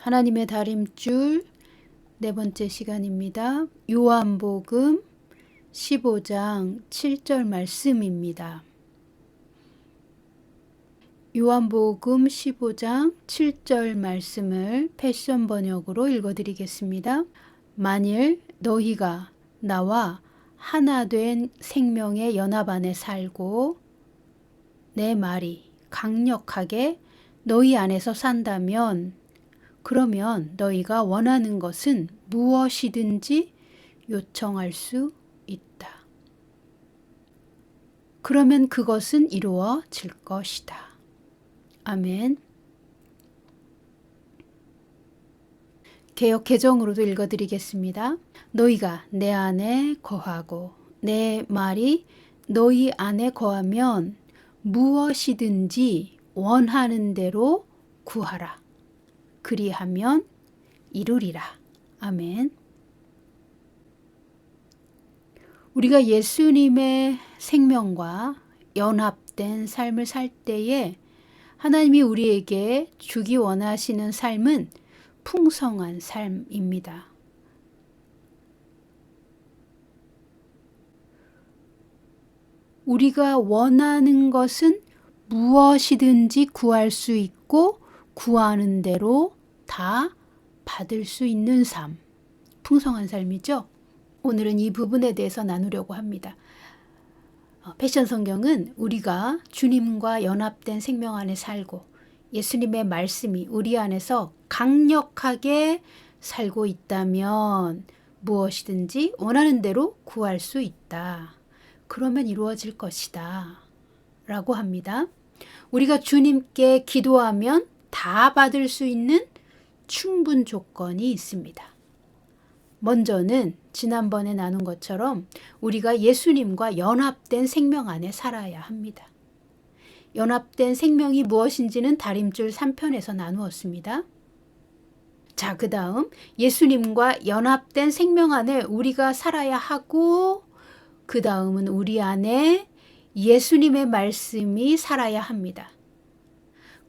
하나님의 다림줄 네 번째 시간입니다. 요한복음 15장 7절 말씀입니다. 요한복음 15장 7절 말씀을 패션 번역으로 읽어드리겠습니다. 만일 너희가 나와 하나 된 생명의 연합 안에 살고 내 말이 강력하게 너희 안에서 산다면 그러면 너희가 원하는 것은 무엇이든지 요청할 수 있다. 그러면 그것은 이루어질 것이다. 아멘. 개역 개정으로도 읽어드리겠습니다. 너희가 내 안에 거하고 내 말이 너희 안에 거하면 무엇이든지 원하는 대로 구하라. 그리하면 이루리라. 아멘. 우리가 예수님의 생명과 연합된 삶을 살 때에 하나님이 우리에게 주기 원하시는 삶은 풍성한 삶입니다. 우리가 원하는 것은 무엇이든지 구할 수 있고 구하는 대로 다 받을 수 있는 삶, 풍성한 삶이죠. 오늘은 이 부분에 대해서 나누려고 합니다. 패션 성경은 우리가 주님과 연합된 생명 안에 살고 예수님의 말씀이 우리 안에서 강력하게 살고 있다면 무엇이든지 원하는 대로 구할 수 있다. 그러면 이루어질 것이다. 라고 합니다. 우리가 주님께 기도하면 다 받을 수 있는 충분 조건이 있습니다. 먼저는 지난번에 나눈 것처럼 우리가 예수님과 연합된 생명 안에 살아야 합니다. 연합된 생명이 무엇인지는 다림줄 3편에서 나누었습니다. 자, 그 다음 예수님과 연합된 생명 안에 우리가 살아야 하고 그 다음은 우리 안에 예수님의 말씀이 살아야 합니다.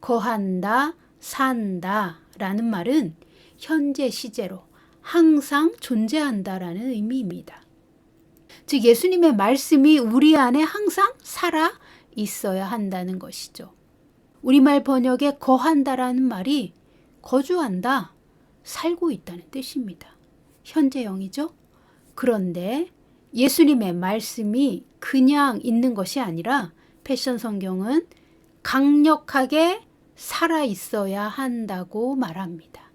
거한다, 산다 라는 말은 현재 시제로 항상 존재한다라는 의미입니다. 즉 예수님의 말씀이 우리 안에 항상 살아 있어야 한다는 것이죠. 우리말 번역에 거한다라는 말이 거주한다, 살고 있다는 뜻입니다. 현재형이죠. 그런데 예수님의 말씀이 그냥 있는 것이 아니라 패션 성경은 강력하게 살아 있어야 한다고 말합니다.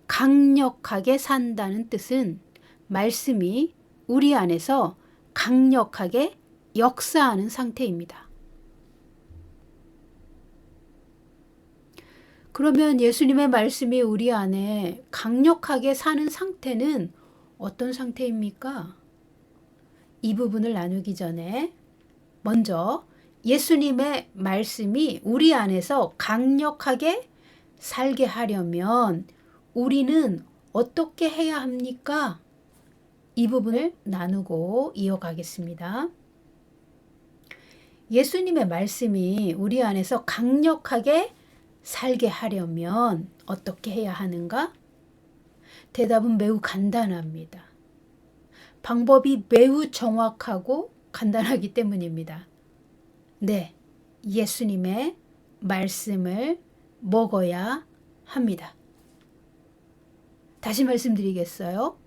강력하게 산다는 뜻은 말씀이 우리 안에서 강력하게 역사하는 상태입니다. 그러면 예수님의 말씀이 우리 안에 강력하게 사는 상태는 어떤 상태입니까? 이 부분을 나누기 전에 먼저 예수님의 말씀이 우리 안에서 강력하게 살게 하려면 우리는 어떻게 해야 합니까? 이 부분을 나누고 이어가겠습니다. 예수님의 말씀이 우리 안에서 강력하게 살게 하려면 어떻게 해야 하는가? 대답은 매우 간단합니다. 방법이 매우 정확하고 간단하기 때문입니다. 네, 예수님의 말씀을 먹어야 합니다. 다시 말씀드리겠어요.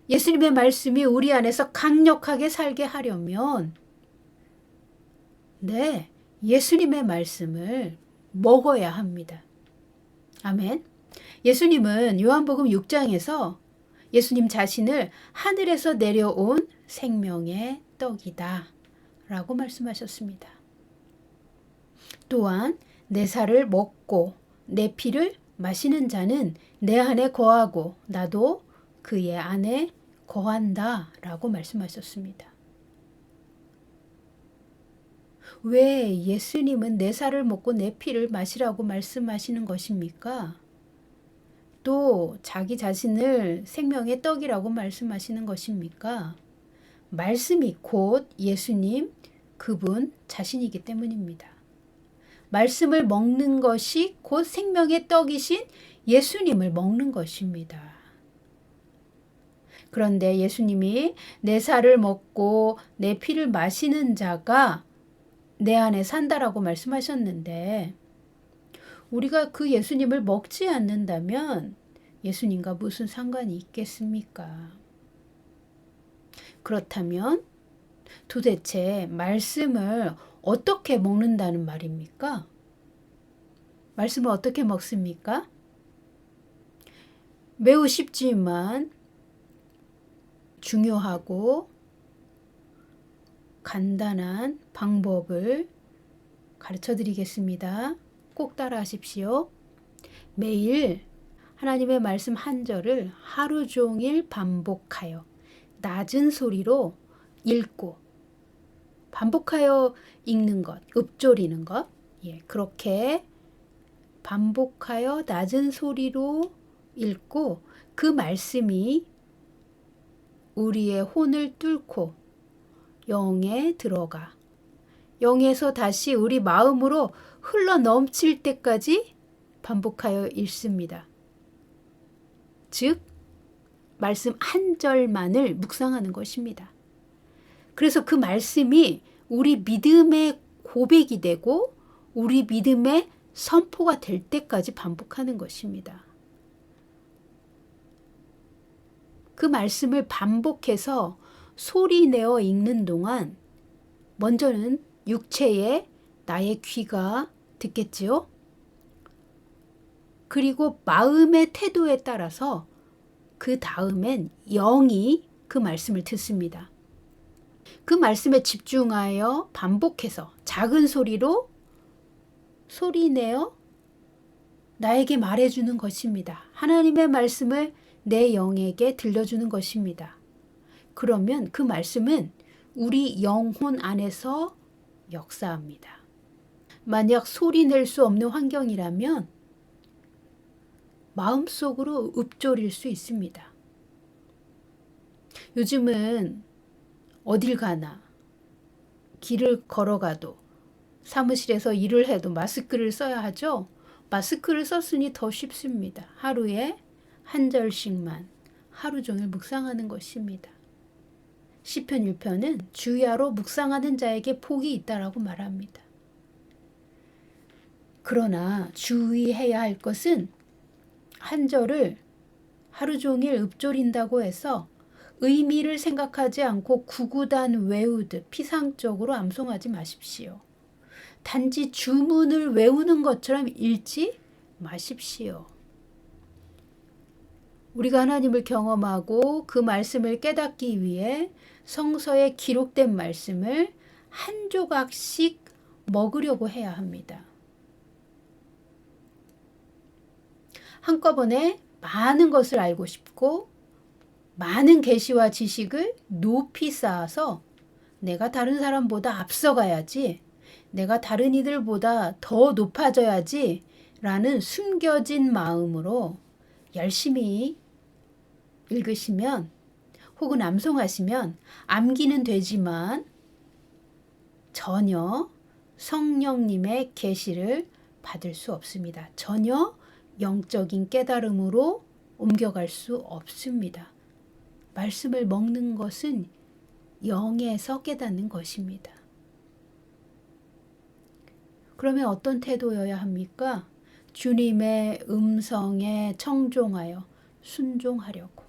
예수님의 말씀이 우리 안에서 강력하게 살게 하려면 네, 예수님의 말씀을 먹어야 합니다. 아멘. 예수님은 요한복음 6장에서 예수님 자신을 하늘에서 내려온 생명의 떡이다 라고 말씀하셨습니다. 또한 내 살을 먹고 내 피를 마시는 자는 내 안에 거하고 나도 그의 안에 거한다 라고 말씀하셨습니다. 왜 예수님은 내 살을 먹고 내 피를 마시라고 말씀하시는 것입니까? 또 자기 자신을 생명의 떡이라고 말씀하시는 것입니까? 말씀이 곧 예수님 그분 자신이기 때문입니다. 말씀을 먹는 것이 곧 생명의 떡이신 예수님을 먹는 것입니다. 그런데 예수님이 내 살을 먹고 내 피를 마시는 자가 내 안에 산다라고 말씀하셨는데 우리가 그 예수님을 먹지 않는다면 예수님과 무슨 상관이 있겠습니까? 그렇다면 도대체 말씀을 어떻게 먹는다는 말입니까? 말씀을 어떻게 먹습니까? 매우 쉽지만 중요하고 간단한 방법을 가르쳐 드리겠습니다. 꼭 따라 하십시오. 매일 하나님의 말씀 한 절을 하루 종일 반복하여 낮은 소리로 읽고 반복하여 읽는 것, 읊조리는 것, 그렇게 반복하여 낮은 소리로 읽고 그 말씀이 우리의 혼을 뚫고 영에 들어가 영에서 다시 우리 마음으로 흘러 넘칠 때까지 반복하여 읽습니다. 즉 말씀 한 절만을 묵상하는 것입니다. 그래서 그 말씀이 우리 믿음의 고백이 되고 우리 믿음의 선포가 될 때까지 반복하는 것입니다. 그 말씀을 반복해서 소리내어 읽는 동안 먼저는 육체의 나의 귀가 듣겠지요. 그리고 마음의 태도에 따라서 그 다음엔 영이 그 말씀을 듣습니다. 그 말씀에 집중하여 반복해서 작은 소리로 소리내어 나에게 말해주는 것입니다. 하나님의 말씀을 내 영에게 들려주는 것입니다. 그러면 그 말씀은 우리 영혼 안에서 역사합니다. 만약 소리낼 수 없는 환경이라면 마음속으로 읊조릴 수 있습니다. 요즘은 어딜 가나 길을 걸어가도 사무실에서 일을 해도 마스크를 써야 하죠. 마스크를 썼으니 더 쉽습니다. 하루에 한 절씩만 하루 종일 묵상하는 것입니다. 시편 1편은 주야로 묵상하는 자에게 복이 있다라고 말합니다. 그러나 주의해야 할 것은 한 절을 하루 종일 읊조린다고 해서 의미를 생각하지 않고 구구단 외우듯 피상적으로 암송하지 마십시오. 단지 주문을 외우는 것처럼 읽지 마십시오. 우리가 하나님을 경험하고 그 말씀을 깨닫기 위해 성서에 기록된 말씀을 한 조각씩 먹으려고 해야 합니다. 한꺼번에 많은 것을 알고 싶고 많은 계시와 지식을 높이 쌓아서 내가 다른 사람보다 앞서가야지, 내가 다른 이들보다 더 높아져야지 라는 숨겨진 마음으로 열심히 읽으시면 혹은 암송하시면 암기는 되지만 전혀 성령님의 계시를 받을 수 없습니다. 전혀 영적인 깨달음으로 옮겨갈 수 없습니다. 말씀을 먹는 것은 영에서 깨닫는 것입니다. 그러면 어떤 태도여야 합니까? 주님의 음성에 청종하여 순종하려고,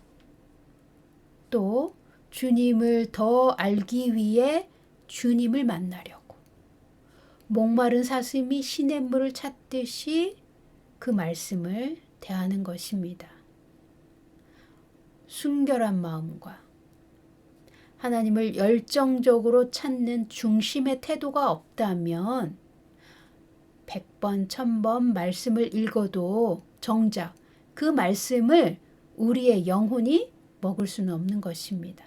또 주님을 더 알기 위해 주님을 만나려고, 목마른 사슴이 시냇물을 찾듯이 그 말씀을 대하는 것입니다. 순결한 마음과 하나님을 열정적으로 찾는 중심의 태도가 없다면 100번, 1000번 말씀을 읽어도 정작 그 말씀을 우리의 영혼이 먹을 수는 없는 것입니다.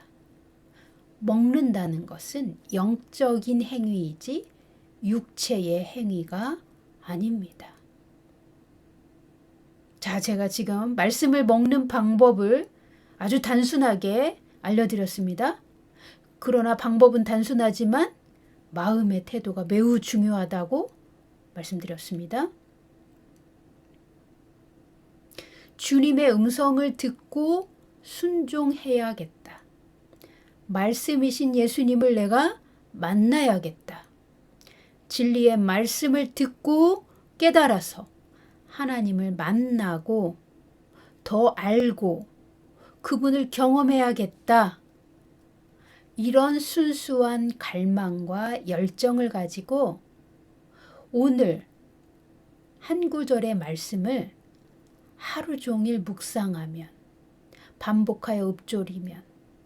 먹는다는 것은 영적인 행위이지 육체의 행위가 아닙니다. 자, 제가 지금 말씀을 먹는 방법을 아주 단순하게 알려드렸습니다. 그러나 방법은 단순하지만 마음의 태도가 매우 중요하다고 말씀드렸습니다. 주님의 음성을 듣고 순종해야겠다. 말씀이신 예수님을 내가 만나야겠다. 진리의 말씀을 듣고 깨달아서 하나님을 만나고 더 알고 그분을 경험해야겠다. 이런 순수한 갈망과 열정을 가지고 오늘 한 구절의 말씀을 하루 종일 묵상하면, 반복하여 읊조리면,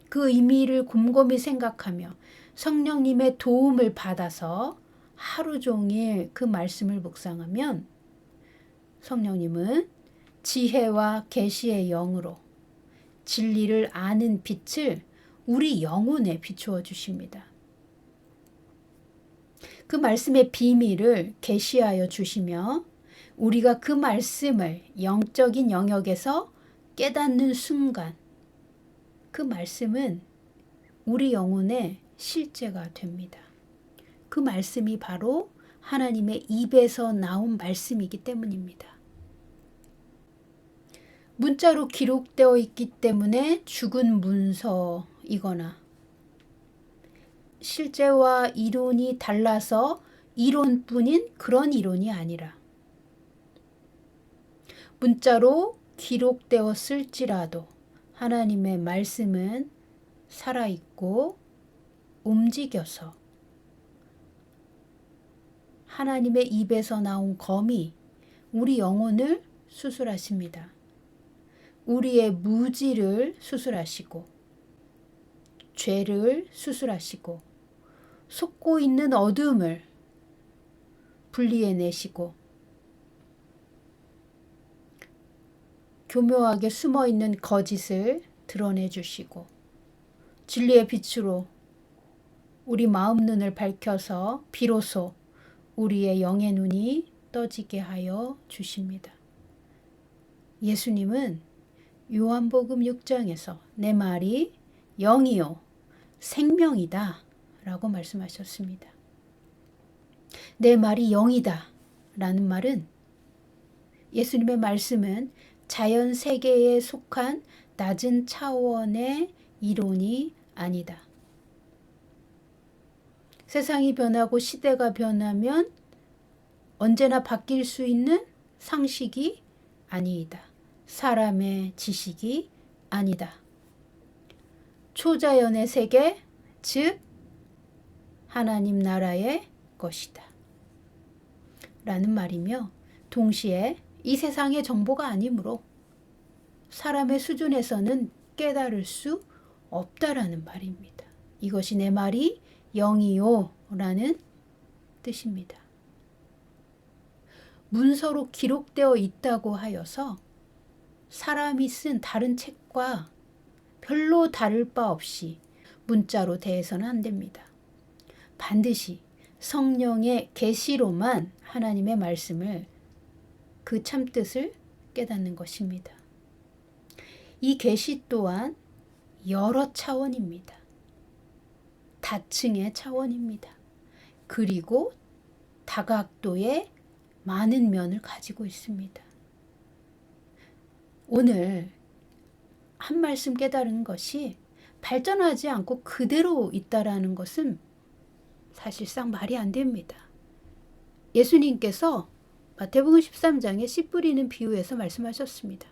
그 의미를 곰곰이 생각하며 성령님의 도움을 받아서 하루 종일 그 말씀을 묵상하면 성령님은 지혜와 계시의 영으로 진리를 아는 빛을 우리 영혼에 비추어 주십니다. 그 말씀의 비밀을 계시하여 주시며 우리가 그 말씀을 영적인 영역에서 깨닫는 순간 그 말씀은 우리 영혼의 실제가 됩니다. 그 말씀이 바로 하나님의 입에서 나온 말씀이기 때문입니다. 문자로 기록되어 있기 때문에 죽은 문서이거나 실제와 이론이 달라서 이론뿐인 그런 이론이 아니라 문자로 기록되었을지라도 하나님의 말씀은 살아있고 움직여서 하나님의 입에서 나온 검이 우리 영혼을 수술하십니다. 우리의 무지를 수술하시고 죄를 수술하시고 솟고 있는 어둠을 분리해내시고 교묘하게 숨어있는 거짓을 드러내주시고 진리의 빛으로 우리 마음 눈을 밝혀서 비로소 우리의 영의 눈이 떠지게 하여 주십니다. 예수님은 요한복음 6장에서 내 말이 영이요 생명이다 라고 말씀하셨습니다. 내 말이 영이다 라는 말은 예수님의 말씀은 자연 세계에 속한 낮은 차원의 이론이 아니다. 세상이 변하고 시대가 변하면 언제나 바뀔 수 있는 상식이 아니다. 사람의 지식이 아니다. 초자연의 세계, 즉 하나님 나라의 것이다. 라는 말이며 동시에 이 세상의 정보가 아니므로 사람의 수준에서는 깨달을 수 없다라는 말입니다. 이것이 내 말이 영이요 라는 뜻입니다. 문서로 기록되어 있다고 하여서 사람이 쓴 다른 책과 별로 다를 바 없이 문자로 대해서는 안 됩니다. 반드시 성령의 계시로만 하나님의 말씀을 그 참뜻을 깨닫는 것입니다. 이 계시 또한 여러 차원입니다. 다층의 차원입니다. 그리고 다각도의 많은 면을 가지고 있습니다. 오늘 한 말씀 깨달은 것이 발전하지 않고 그대로 있다라는 것은 사실상 말이 안 됩니다. 예수님께서 마태복음 13장에 씨 뿌리는 비유에서 말씀하셨습니다.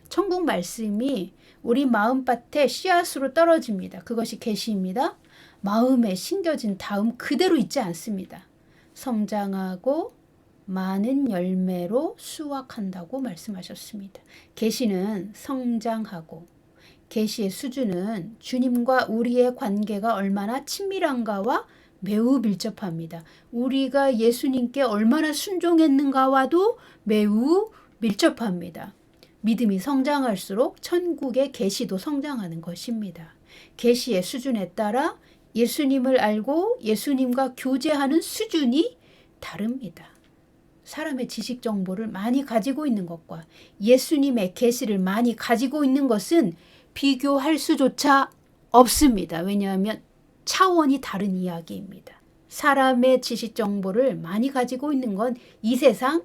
천국 말씀이 우리 마음밭에 씨앗으로 떨어집니다. 그것이 계시입니다. 마음에 심겨진 다음 그대로 있지 않습니다. 성장하고 많은 열매로 수확한다고 말씀하셨습니다. 계시는 성장하고 계시의 수준은 주님과 우리의 관계가 얼마나 친밀한가와 매우 밀접합니다. 우리가 예수님께 얼마나 순종했는가와도 매우 밀접합니다. 믿음이 성장할수록 천국의 계시도 성장하는 것입니다. 계시의 수준에 따라 예수님을 알고 예수님과 교제하는 수준이 다릅니다. 사람의 지식 정보를 많이 가지고 있는 것과 예수님의 계시를 많이 가지고 있는 것은 비교할 수조차 없습니다. 왜냐하면 차원이 다른 이야기입니다. 사람의 지식 정보를 많이 가지고 있는 건 이 세상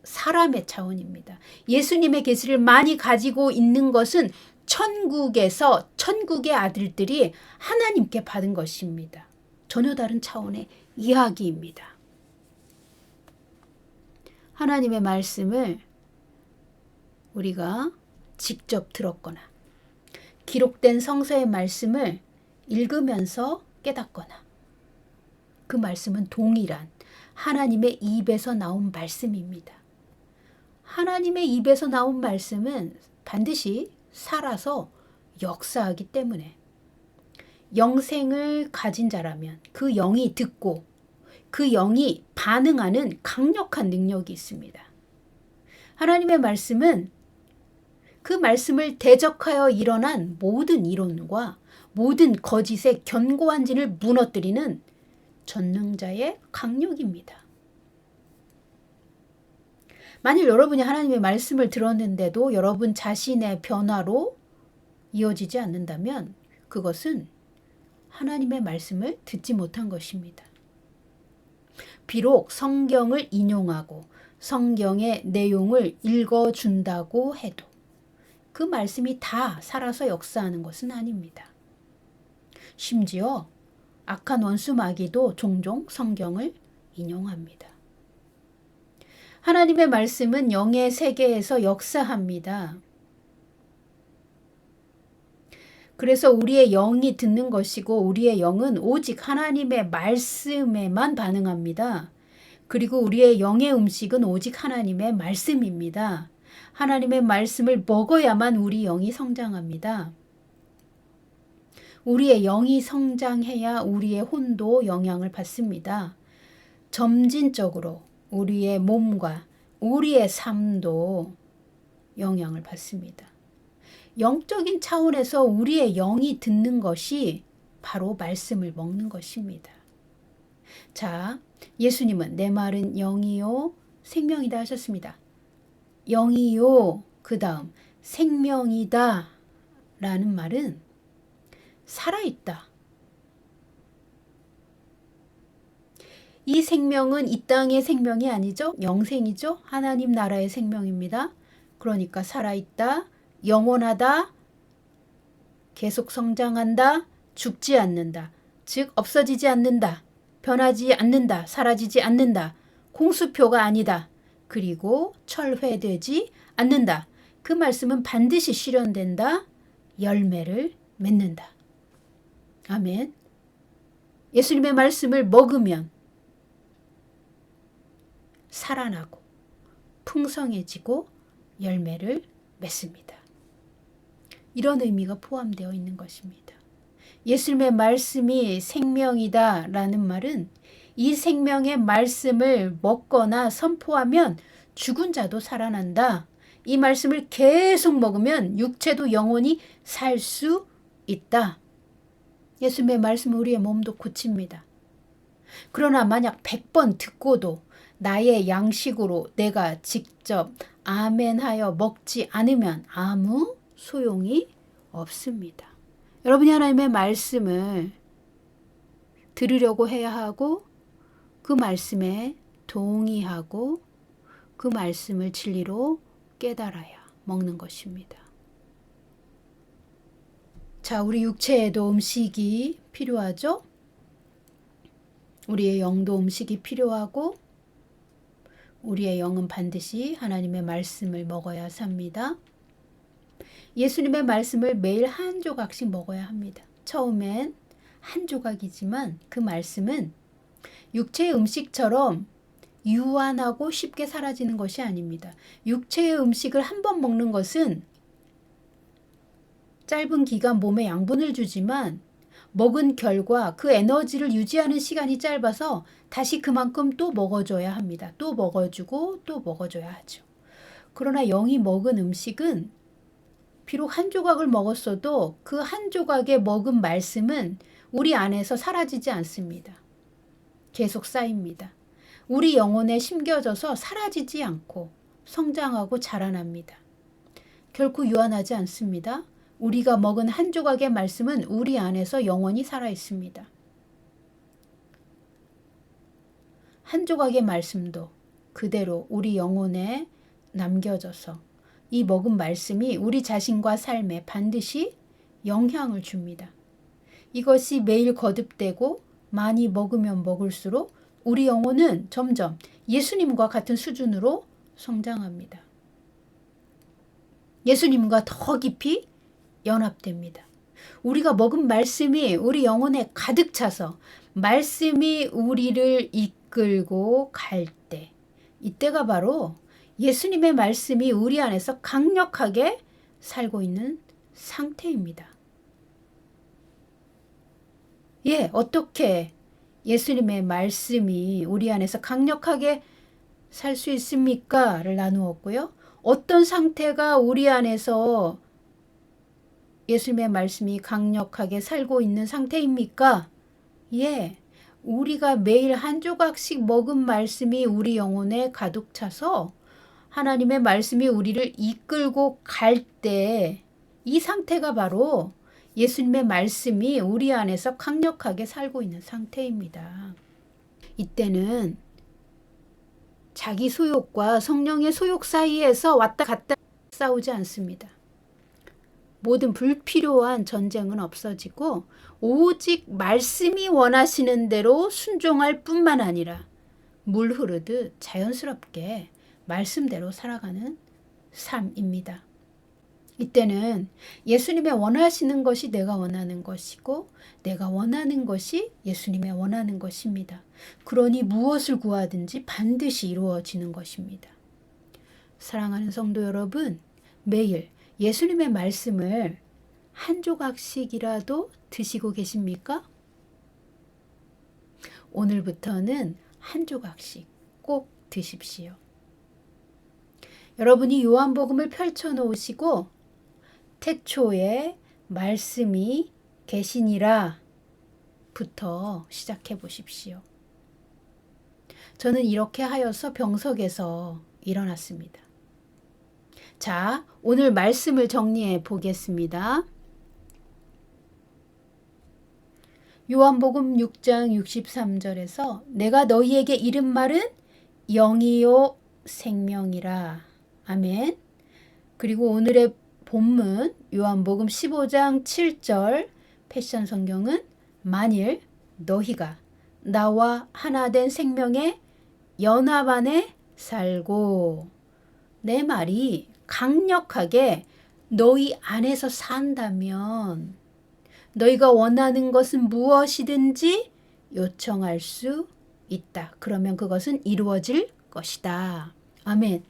사람의 차원입니다. 예수님의 계시를 많이 가지고 있는 것은 천국에서 천국의 아들들이 하나님께 받은 것입니다. 전혀 다른 차원의 이야기입니다. 하나님의 말씀을 우리가 직접 들었거나 기록된 성서의 말씀을 읽으면서 깨닫거나 그 말씀은 동일한 하나님의 입에서 나온 말씀입니다. 하나님의 입에서 나온 말씀은 반드시 살아서 역사하기 때문에 영생을 가진 자라면 그 영이 듣고 그 영이 반응하는 강력한 능력이 있습니다. 하나님의 말씀은 그 말씀을 대적하여 일어난 모든 이론과 모든 거짓의 견고한 진을 무너뜨리는 전능자의 강력입니다. 만일 여러분이 하나님의 말씀을 들었는데도 여러분 자신의 변화로 이어지지 않는다면 그것은 하나님의 말씀을 듣지 못한 것입니다. 비록 성경을 인용하고 성경의 내용을 읽어준다고 해도 그 말씀이 다 살아서 역사하는 것은 아닙니다. 심지어 악한 원수 마귀도 종종 성경을 인용합니다. 하나님의 말씀은 영의 세계에서 역사합니다. 그래서 우리의 영이 듣는 것이고 우리의 영은 오직 하나님의 말씀에만 반응합니다. 그리고 우리의 영의 음식은 오직 하나님의 말씀입니다. 하나님의 말씀을 먹어야만 우리 영이 성장합니다. 우리의 영이 성장해야 우리의 혼도 영향을 받습니다. 점진적으로 우리의 몸과 우리의 삶도 영향을 받습니다. 영적인 차원에서 우리의 영이 듣는 것이 바로 말씀을 먹는 것입니다. 자, 예수님은 내 말은 영이요 생명이다 하셨습니다. 영이요 그 다음 생명이다 라는 말은 살아있다. 이 생명은 이 땅의 생명이 아니죠. 영생이죠. 하나님 나라의 생명입니다. 그러니까 살아있다, 영원하다, 계속 성장한다, 죽지 않는다. 즉 없어지지 않는다, 변하지 않는다, 사라지지 않는다, 공수표가 아니다. 그리고 철회되지 않는다. 그 말씀은 반드시 실현된다, 열매를 맺는다. 아멘. 예수님의 말씀을 먹으면 살아나고 풍성해지고 열매를 맺습니다. 이런 의미가 포함되어 있는 것입니다. 예수님의 말씀이 생명이다 라는 말은 이 생명의 말씀을 먹거나 선포하면 죽은 자도 살아난다. 이 말씀을 계속 먹으면 육체도 영원히 살 수 있다. 예수님의 말씀은 우리의 몸도 고칩니다. 그러나 만약 100번 듣고도 나의 양식으로 내가 직접 아멘하여 먹지 않으면 아무 소용이 없습니다. 여러분이 하나님의 말씀을 들으려고 해야 하고 그 말씀에 동의하고 그 말씀을 진리로 깨달아야 먹는 것입니다. 자, 우리 육체에도 음식이 필요하죠? 우리의 영도 음식이 필요하고 우리의 영은 반드시 하나님의 말씀을 먹어야 삽니다. 예수님의 말씀을 매일 한 조각씩 먹어야 합니다. 처음엔 한 조각이지만 그 말씀은 육체의 음식처럼 유한하고 쉽게 사라지는 것이 아닙니다. 육체의 음식을 한 번 먹는 것은 짧은 기간 몸에 양분을 주지만 먹은 결과 그 에너지를 유지하는 시간이 짧아서 다시 그만큼 또 먹어줘야 합니다. 또 먹어주고 또 먹어줘야 하죠. 그러나 영이 먹은 음식은 비록 한 조각을 먹었어도 그 한 조각에 먹은 말씀은 우리 안에서 사라지지 않습니다. 계속 쌓입니다. 우리 영혼에 심겨져서 사라지지 않고 성장하고 자라납니다. 결코 유한하지 않습니다. 우리가 먹은 한 조각의 말씀은 우리 안에서 영원히 살아 있습니다. 한 조각의 말씀도 그대로 우리 영혼에 남겨져서 이 먹은 말씀이 우리 자신과 삶에 반드시 영향을 줍니다. 이것이 매일 거듭되고 많이 먹으면 먹을수록 우리 영혼은 점점 예수님과 같은 수준으로 성장합니다. 예수님과 더 깊이 연합됩니다. 우리가 먹은 말씀이 우리 영혼에 가득 차서 말씀이 우리를 이끌고 갈 때, 이때가 바로 예수님의 말씀이 우리 안에서 강력하게 살고 있는 상태입니다. 어떻게 예수님의 말씀이 우리 안에서 강력하게 살 수 있습니까? 를 나누었고요. 어떤 상태가 우리 안에서 예수님의 말씀이 강력하게 살고 있는 상태입니까? 우리가 매일 한 조각씩 먹은 말씀이 우리 영혼에 가득 차서 하나님의 말씀이 우리를 이끌고 갈 때 이 상태가 바로 예수님의 말씀이 우리 안에서 강력하게 살고 있는 상태입니다. 이때는 자기 소욕과 성령의 소욕 사이에서 왔다 갔다 싸우지 않습니다. 모든 불필요한 전쟁은 없어지고 오직 말씀이 원하시는 대로 순종할 뿐만 아니라 물 흐르듯 자연스럽게 말씀대로 살아가는 삶입니다. 이때는 예수님의 원하시는 것이 내가 원하는 것이고 내가 원하는 것이 예수님의 원하는 것입니다. 그러니 무엇을 구하든지 반드시 이루어지는 것입니다. 사랑하는 성도 여러분, 매일 예수님의 말씀을 한 조각씩이라도 드시고 계십니까? 오늘부터는 한 조각씩 꼭 드십시오. 여러분이 요한복음을 펼쳐 놓으시고 태초에 말씀이 계시니라 부터 시작해 보십시오. 저는 이렇게 하여서 병석에서 일어났습니다. 자, 오늘 말씀을 정리해 보겠습니다. 요한복음 6장 63절에서 내가 너희에게 이른 말은 영이요 생명이라. 아멘. 그리고 오늘의 본문 요한복음 15장 7절 패션 성경은 만일 너희가 나와 하나 된 생명의 연합 안에 살고, 내 말이 강력하게 너희 안에서 산다면 너희가 원하는 것은 무엇이든지 요청할 수 있다. 그러면 그것은 이루어질 것이다. 아멘.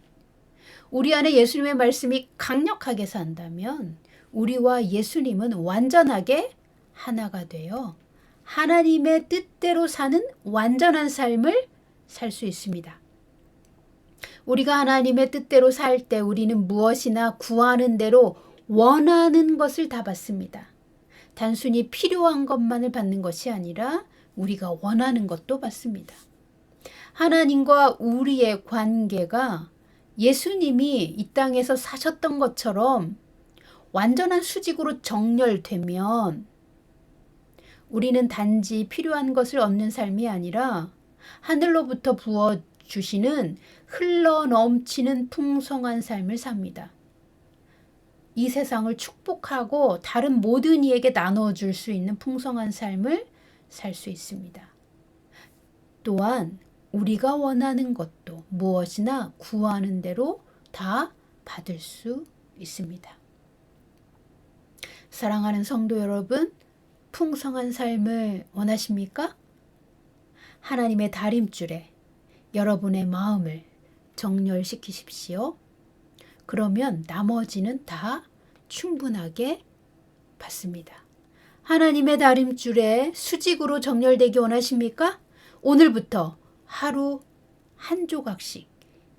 우리 안에 예수님의 말씀이 강력하게 산다면 우리와 예수님은 완전하게 하나가 되어 하나님의 뜻대로 사는 완전한 삶을 살 수 있습니다. 우리가 하나님의 뜻대로 살 때 우리는 무엇이나 구하는 대로 원하는 것을 다 받습니다. 단순히 필요한 것만을 받는 것이 아니라 우리가 원하는 것도 받습니다. 하나님과 우리의 관계가 예수님이 이 땅에서 사셨던 것처럼 완전한 수직으로 정렬되면 우리는 단지 필요한 것을 얻는 삶이 아니라 하늘로부터 부어주시는 흘러 넘치는 풍성한 삶을 삽니다. 이 세상을 축복하고 다른 모든 이에게 나눠줄 수 있는 풍성한 삶을 살 수 있습니다. 또한 우리가 원하는 것도 무엇이나 구하는 대로 다 받을 수 있습니다. 사랑하는 성도 여러분, 풍성한 삶을 원하십니까? 하나님의 다림줄에 여러분의 마음을 정렬시키십시오. 그러면 나머지는 다 충분하게 받습니다. 하나님의 다림줄에 수직으로 정렬되기 원하십니까? 오늘부터 하루 한 조각씩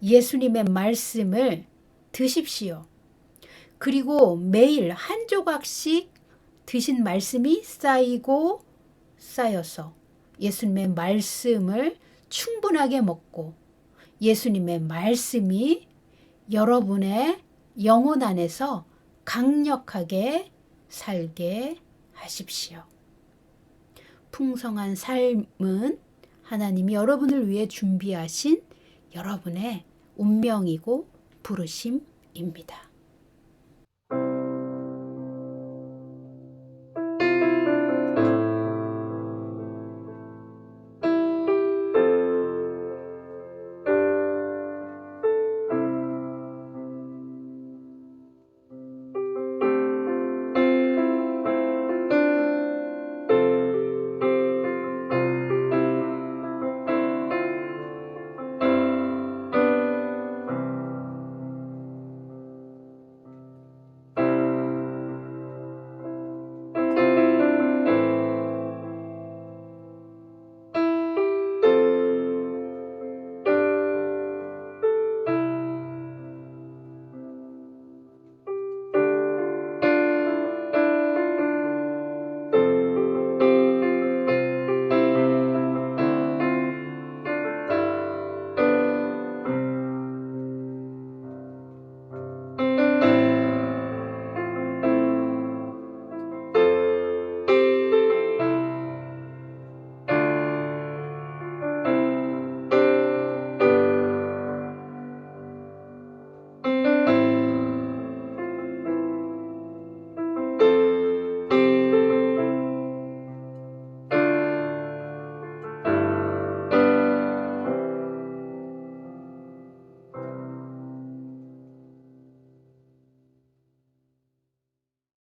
예수님의 말씀을 드십시오. 그리고 매일 한 조각씩 드신 말씀이 쌓이고 쌓여서 예수님의 말씀을 충분하게 먹고 예수님의 말씀이 여러분의 영혼 안에서 강력하게 살게 하십시오. 풍성한 삶은 하나님이 여러분을 위해 준비하신 여러분의 운명이고 부르심입니다.